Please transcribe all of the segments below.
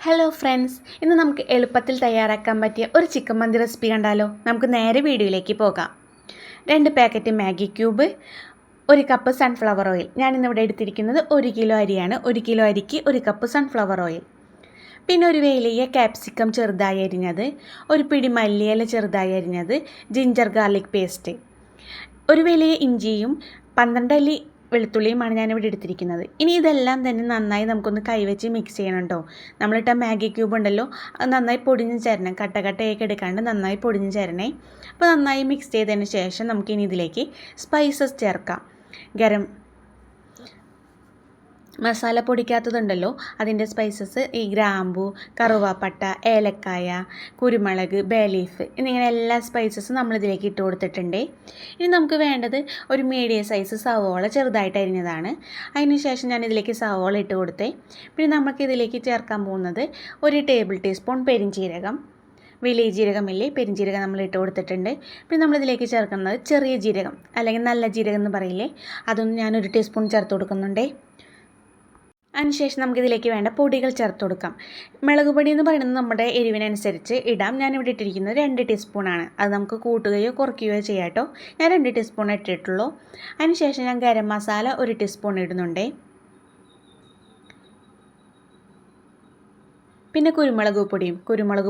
Hello friends, ഇന്ന് നമുക്ക് എളുപ്പത്തിൽ തയ്യാറാക്കാൻ പറ്റിയ ഒരു ചിക്കൻ മന്തി റെസിപ്പി കണ്ടാലോ? നമുക്ക് നേരെ വീഡിയോയിലേക്ക് പോകാം. 2 packet Maggi cube, 1 cup sunflower oil. ഞാനിന്നിവിടെ എടുത്തിരിക്കുന്നത് 1 കിലോ അരിയാണ്. 1 കിലോ അരിക്ക് 1 കപ്പ് സൺഫ്ലവർ ഓയിൽ. പിന്നെ ഒരു വലിയ ക്യാപ്സിക്കം ചെറുതായി അരിഞ്ഞത്, ഒരു പിടി മല്ലിയില ചെറുതായി അരിഞ്ഞത്, ജിഞ്ചർ ഗാർലിക് പേസ്റ്റ്, ഒരു വലിയ ഇഞ്ചിയും 12 അല്ലി വെളുത്തുള്ളിയുമാണ് ഞാനിവിടെ എടുത്തിരിക്കുന്നത്. ഇനി ഇതെല്ലാം തന്നെ നന്നായി നമുക്കൊന്ന് കൈവച്ച് മിക്സ് ചെയ്യണം കേട്ടോ. നമ്മളിട്ട മാഗി ക്യൂബ് ഉണ്ടല്ലോ, അത് നന്നായി പൊടിഞ്ഞ് ചേരണം. കട്ടയൊക്കെ എടുക്കാണ്ട് നന്നായി പൊടിഞ്ഞ് ചേരണേ. അപ്പോൾ നന്നായി മിക്സ് ചെയ്തതിന് ശേഷം നമുക്കിനി ഇതിലേക്ക് സ്പൈസസ് ചേർക്കാം. ഗരം മസാല പൊടിക്കാത്തതുണ്ടല്ലോ, അതിൻ്റെ സ്പൈസസ് ഈ ഗ്രാമ്പു, കറുവാപ്പട്ട, ഏലക്കായ, കുരുമുളക്, ബേ ലീഫ് എന്നിങ്ങനെ എല്ലാ സ്പൈസസും നമ്മളിതിലേക്ക് ഇട്ട് കൊടുത്തിട്ടുണ്ട്. ഇനി നമുക്ക് വേണ്ടത് ഒരു മീഡിയം സൈസ് സവോള ചെറുതായിട്ട് അരിഞ്ഞതാണ്. അതിന് ശേഷം ഞാൻ ഇതിലേക്ക് സവോള ഇട്ട് കൊടുത്തേ. പിന്നെ നമുക്കിതിലേക്ക് ചേർക്കാൻ പോകുന്നത് 1 ടേബിൾ ടീസ്പൂൺ പെരിഞ്ജീരകം, വലിയ ജീരകമില്ലേ, പെരിഞ്ജീരകം നമ്മൾ ഇട്ട് കൊടുത്തിട്ടുണ്ട്. പിന്നെ നമ്മളിതിലേക്ക് ചേർക്കുന്നത് ചെറിയ ജീരകം അല്ലെങ്കിൽ നല്ല ജീരകം എന്ന് പറയില്ലേ, അതൊന്നും ഞാൻ 1 ടീസ്പൂൺ ചേർത്ത് കൊടുക്കുന്നുണ്ട്. അതിനുശേഷം നമുക്കിതിലേക്ക് വേണ്ട പൊടികൾ ചേർത്ത് കൊടുക്കാം. മുളക് പൊടി എന്ന് പറയുന്നത് നമ്മുടെ എരിവിനനുസരിച്ച് ഇടാം. ഞാനിവിടെ ഇട്ടിരിക്കുന്നത് 2 ടീസ്പൂണാണ്. അത് നമുക്ക് കൂട്ടുകയോ കുറയ്ക്കുകയോ ചെയ്യാം കേട്ടോ. ഞാൻ 2 ടീസ്പൂൺ ഇട്ടിട്ടുള്ളൂ. അതിനുശേഷം ഞാൻ ഗരം മസാല 1 ടീസ്പൂൺ ഇടുന്നുണ്ട്. പിന്നെ കുരുമുളക്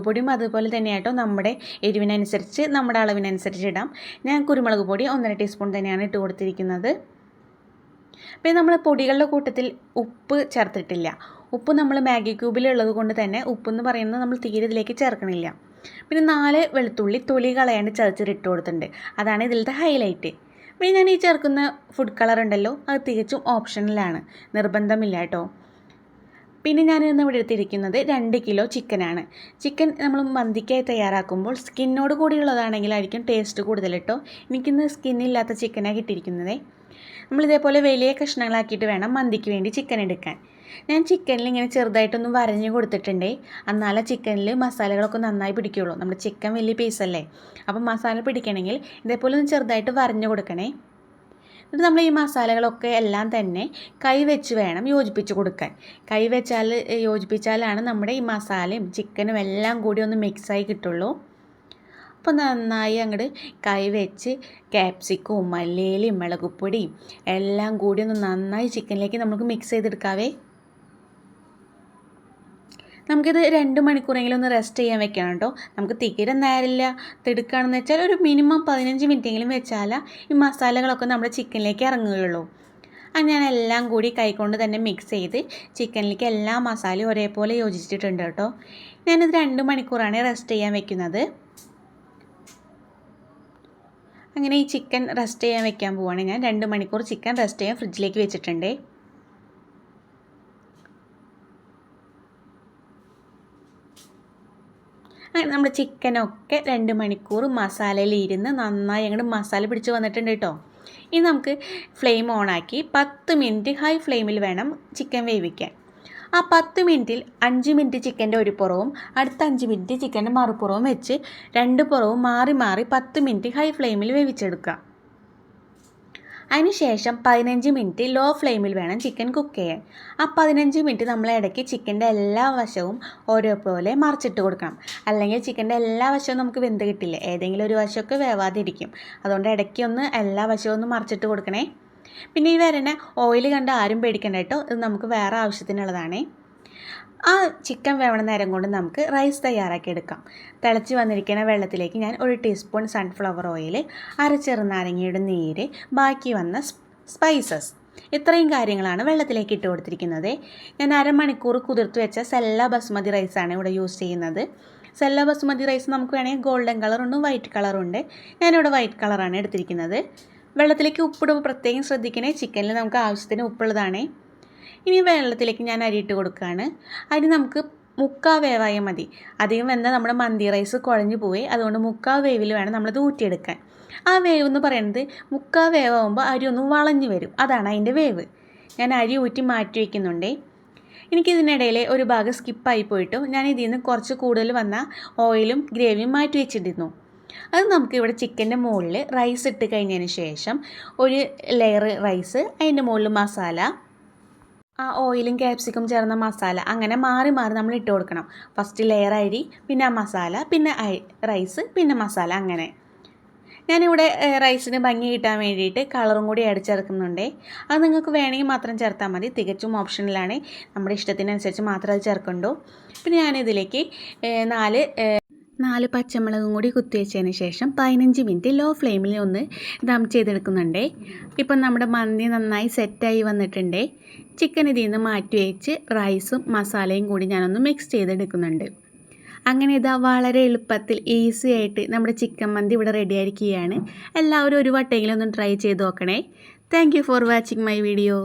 പൊടിയും അതുപോലെ തന്നെയാട്ടോ, നമ്മുടെ എരിവിനനുസരിച്ച് നമ്മുടെ അളവിനനുസരിച്ച് ഇടാം. ഞാൻ കുരുമുളക് പൊടി 1.5 ടീസ്പൂൺ തന്നെയാണ് ഇട്ട് കൊടുത്തിരിക്കുന്നത്. പിന്നെ നമ്മൾ പൊടികളുടെ കൂട്ടത്തിൽ ഉപ്പ് ചേർത്തിട്ടില്ല. ഉപ്പ് നമ്മൾ മാഗി ക്യൂബിലുള്ളത് കൊണ്ട് തന്നെ ഉപ്പെന്ന് പറയുന്നത് നമ്മൾ തീരെ ഇതിലേക്ക് ചേർക്കണില്ല. പിന്നെ 4 വെളുത്തുള്ളി തൊലി കളയാണ്ട് ചതച്ചിട്ട് കൊടുത്തിട്ടുണ്ട്. അതാണ് ഇതിലത്തെ ഹൈലൈറ്റ്. പിന്നെ ഞാൻ ഈ ചേർക്കുന്ന ഫുഡ് കളർ ഉണ്ടല്ലോ, അത് തികച്ചും ഓപ്ഷണലാണ്, നിർബന്ധമില്ല കേട്ടോ. പിന്നെ ഞാനിന്ന് ഇവിടെ എടുത്തിരിക്കുന്നത് 2 കിലോ ചിക്കനാണ്. ചിക്കൻ നമ്മൾ മന്തിക്കായി തയ്യാറാക്കുമ്പോൾ സ്കിന്നോട് കൂടിയുള്ളതാണെങ്കിലായിരിക്കും ടേസ്റ്റ് കൂടുതൽ കേട്ടോ. എനിക്കിന്ന് സ്കിന്നില്ലാത്ത ചിക്കനാണ് കിട്ടിയിരിക്കുന്നത്. നമ്മളിതേപോലെ വലിയ കഷ്ണങ്ങളാക്കിയിട്ട് വേണം മന്തിക്ക് വേണ്ടി ചിക്കൻ എടുക്കാൻ. ഞാൻ ചിക്കനിൽ ഇങ്ങനെ ചെറുതായിട്ടൊന്ന് വരഞ്ഞ് കൊടുത്തിട്ടുണ്ടേ, എന്നാലേ ചിക്കനിൽ മസാലകളൊക്കെ നന്നായി പിടിക്കുകയുള്ളൂ. നമ്മുടെ ചിക്കൻ വലിയ പീസല്ലേ, അപ്പം മസാല പിടിക്കണമെങ്കിൽ ഇതേപോലെ ഒന്ന് ചെറുതായിട്ട് വരഞ്ഞ് കൊടുക്കണേ. എന്നിട്ട് നമ്മൾ ഈ മസാലകളൊക്കെ എല്ലാം തന്നെ കൈ വെച്ച് വേണം യോജിപ്പിച്ച് കൊടുക്കാൻ. കൈ വെച്ചാൽ യോജിപ്പിച്ചാലാണ് നമ്മുടെ ഈ മസാലയും ചിക്കനും എല്ലാം കൂടി ഒന്ന് മിക്സായി കിട്ടുള്ളൂ. അപ്പോൾ നന്നായി അങ്ങോട്ട് കൈ വെച്ച് ക്യാപ്സിക്കവും മല്ലിയിലയും മുളകുപ്പൊടിയും എല്ലാം കൂടി ഒന്ന് നന്നായി ചിക്കനിലേക്ക് നമുക്ക് മിക്സ് ചെയ്തെടുക്കാവേ. നമുക്കിത് 2 മണിക്കൂറെങ്കിലും ഒന്ന് റെസ്റ്റ് ചെയ്യാൻ വെക്കണം കേട്ടോ. നമുക്ക് തീരെ നേരില്ല തിടുക്കുകയാണെന്ന് വെച്ചാൽ ഒരു മിനിമം 15 മിനിറ്റെങ്കിലും വെച്ചാൽ ഈ മസാലകളൊക്കെ നമ്മുടെ ചിക്കനിലേക്ക് ഇറങ്ങുകയുള്ളൂ. ഞാൻ എല്ലാം കൂടി കൈകൊണ്ട് തന്നെ മിക്സ് ചെയ്ത് ചിക്കനിലേക്ക് എല്ലാ മസാലയും ഒരേപോലെ യോജിച്ചിട്ടുണ്ട് കേട്ടോ. ഞാനിത് 2 മണിക്കൂറാണ് റെസ്റ്റ് ചെയ്യാൻ വെക്കുന്നത്. അങ്ങനെ ഈ ചിക്കൻ റെസ്റ്റ് ചെയ്യാൻ വെക്കാൻ പോവുകയാണ് ഞാൻ. 2 മണിക്കൂർ ചിക്കൻ റെസ്റ്റ് ചെയ്യാൻ ഫ്രിഡ്ജിലേക്ക് വെച്ചിട്ടുണ്ട്. അങ്ങനെ നമ്മുടെ ചിക്കനൊക്കെ 2 മണിക്കൂർ മസാലയിൽ ഇരുന്ന് നന്നായി അങ്ങോട്ട് മസാല പിടിച്ച് വന്നിട്ടുണ്ട് കേട്ടോ. ഇനി നമുക്ക് ഫ്ലെയിം ഓണാക്കി 10 മിനിറ്റ് ഹൈ ഫ്ലെയിമിൽ വേണം ചിക്കൻ വേവിക്കാൻ. ആ 10 മിനിറ്റിൽ 5 മിനിറ്റ് ചിക്കൻ്റെ ഒരു പുറവും അടുത്ത 5 മിനിറ്റ് ചിക്കൻ്റെ മറുപുറവും വെച്ച് 2 പുറവും മാറി 10 മിനിറ്റ് ഹൈ ഫ്ലെയിമിൽ വേവിച്ചെടുക്കുക. അതിനുശേഷം 15 മിനിറ്റ് ലോ ഫ്ലെയിമിൽ വേണം ചിക്കൻ കുക്ക് ചെയ്യാൻ. ആ 15 മിനിറ്റ് നമ്മൾ ഇടയ്ക്ക് ചിക്കൻ്റെ എല്ലാ വശവും ഓരോപോലെ മറിച്ചിട്ട് കൊടുക്കണം. അല്ലെങ്കിൽ ചിക്കൻ്റെ എല്ലാ വശവും നമുക്ക് വെന്ത് കിട്ടില്ല, ഏതെങ്കിലും ഒരു വശമൊക്കെ വേവാതിരിക്കും. അതുകൊണ്ട് ഇടയ്ക്ക് ഒന്ന് എല്ലാ വശവും ഒന്ന് മറിച്ചിട്ട് കൊടുക്കണേ. പിന്നെ ഈ വരണ ഓയിൽ കണ്ട് ആരും പേടിക്കണ്ട കേട്ടോ, ഇത് നമുക്ക് വേറെ ആവശ്യത്തിനുള്ളതാണേ. ആ ചിക്കൻ വേവണ നേരം കൊണ്ട് നമുക്ക് റൈസ് തയ്യാറാക്കി എടുക്കാം. തിളച്ച് വന്നിരിക്കുന്ന വെള്ളത്തിലേക്ക് ഞാൻ 1 ടീസ്പൂൺ സൺഫ്ലവർ ഓയിൽ, 1 ചെറുനാരങ്ങയുടെ നീര്, ബാക്കി വന്ന സ്പൈസസ്, ഇത്രയും കാര്യങ്ങളാണ് വെള്ളത്തിലേക്ക് ഇട്ട് കൊടുത്തിരിക്കുന്നത്. ഞാൻ അരമണിക്കൂർ കുതിർത്ത് വെച്ച സെല്ല ബസ്മതി റൈസാണ് ഇവിടെ യൂസ് ചെയ്യുന്നത്. സെല്ല ബസ്മതി റൈസ് നമുക്ക് വേണമെങ്കിൽ ഗോൾഡൻ കളറുണ്ട്, വൈറ്റ് കളറുണ്ട്. ഞാനിവിടെ വൈറ്റ് കളറാണ് എടുത്തിരിക്കുന്നത്. വെള്ളത്തിലേക്ക് ഉപ്പിടുമ്പോൾ പ്രത്യേകം ശ്രദ്ധിക്കണേ, ചിക്കനിൽ നമുക്ക് ആവശ്യത്തിന് ഉപ്പുള്ളതാണേ. ഇനി വെള്ളത്തിലേക്ക് ഞാൻ അരി ഇട്ട് കൊടുക്കുകയാണ്. അരി നമുക്ക് 3/4 വേവായാൽ മതി. അധികം വെന്താൽ നമ്മുടെ മന്തി റൈസ് കുഴഞ്ഞു പോയി. അതുകൊണ്ട് 3/4 വേവിൽ വേണം നമ്മളത് ഊറ്റിയെടുക്കാൻ. ആ വേവ് എന്ന് പറയുന്നത് 3/4 വേവാകുമ്പോൾ അരി ഒന്ന് വളഞ്ഞു വരും, അതാണ് അതിൻ്റെ വേവ്. ഞാൻ അരി ഊറ്റി മാറ്റി വയ്ക്കുന്നുണ്ടേ. എനിക്കിതിനിടയിൽ ഒരു ഭാഗം സ്കിപ്പായി പോയിട്ടും ഞാൻ ഇതിൽ നിന്ന് കുറച്ച് കൂടുതൽ വന്ന ഓയിലും ഗ്രേവിയും മാറ്റി വെച്ചിട്ടിരുന്നു. അത് നമുക്ക് ഇവിടെ ചിക്കൻ്റെ മുകളിൽ റൈസ് ഇട്ട് കഴിഞ്ഞതിന് ശേഷം ഒരു ലെയർ റൈസ്, അതിൻ്റെ മുകളിൽ മസാല, ആ ഓയിലും ക്യാപ്സിക്കും ചേർന്ന മസാല അങ്ങനെ മാറി മാറി നമ്മൾ ഇട്ട് കൊടുക്കണം. ഫസ്റ്റ് ലെയർ അരി, പിന്നെ മസാല, പിന്നെ റൈസ്, പിന്നെ മസാല അങ്ങനെ. ഞാനിവിടെ റൈസിന് ഭംഗി കിട്ടാൻ വേണ്ടിയിട്ട് കളറും കൂടി ആഡ് ചേർക്കുന്നുണ്ട്. അത് നിങ്ങൾക്ക് വേണമെങ്കിൽ മാത്രം ചേർത്താൽ മതി, തികച്ചും ഓപ്ഷണലാണ്. നമ്മുടെ ഇഷ്ടത്തിനനുസരിച്ച് മാത്രമേ അത് ചേർക്കണ്ടൂ. പിന്നെ ഞാനിതിലേക്ക് 4 പച്ചമുളകും കൂടി കുത്തിവെച്ചതിന് ശേഷം 15 മിനിറ്റ് ലോ ഫ്ലെയിമിൽ ഒന്ന് ദം ചെയ്തെടുക്കുന്നുണ്ട്. ഇപ്പം നമ്മുടെ മന്തി നന്നായി സെറ്റായി വന്നിട്ടുണ്ട്. ചിക്കൻ ഇതിൽ നിന്ന് മാറ്റി വെച്ച് റൈസും മസാലയും കൂടി ഞാനൊന്ന് മിക്സ് ചെയ്തെടുക്കുന്നുണ്ട്. അങ്ങനെ ഇതാ വളരെ എളുപ്പത്തിൽ ഈസി ആയിട്ട് നമ്മുടെ ചിക്കൻ മന്തി ഇവിടെ റെഡി ആയിരിക്കുകയാണ്. എല്ലാവരും ഒരു വട്ടമെങ്കിലും ഒന്ന് ട്രൈ ചെയ്ത് നോക്കണേ. Thank you for watching my video.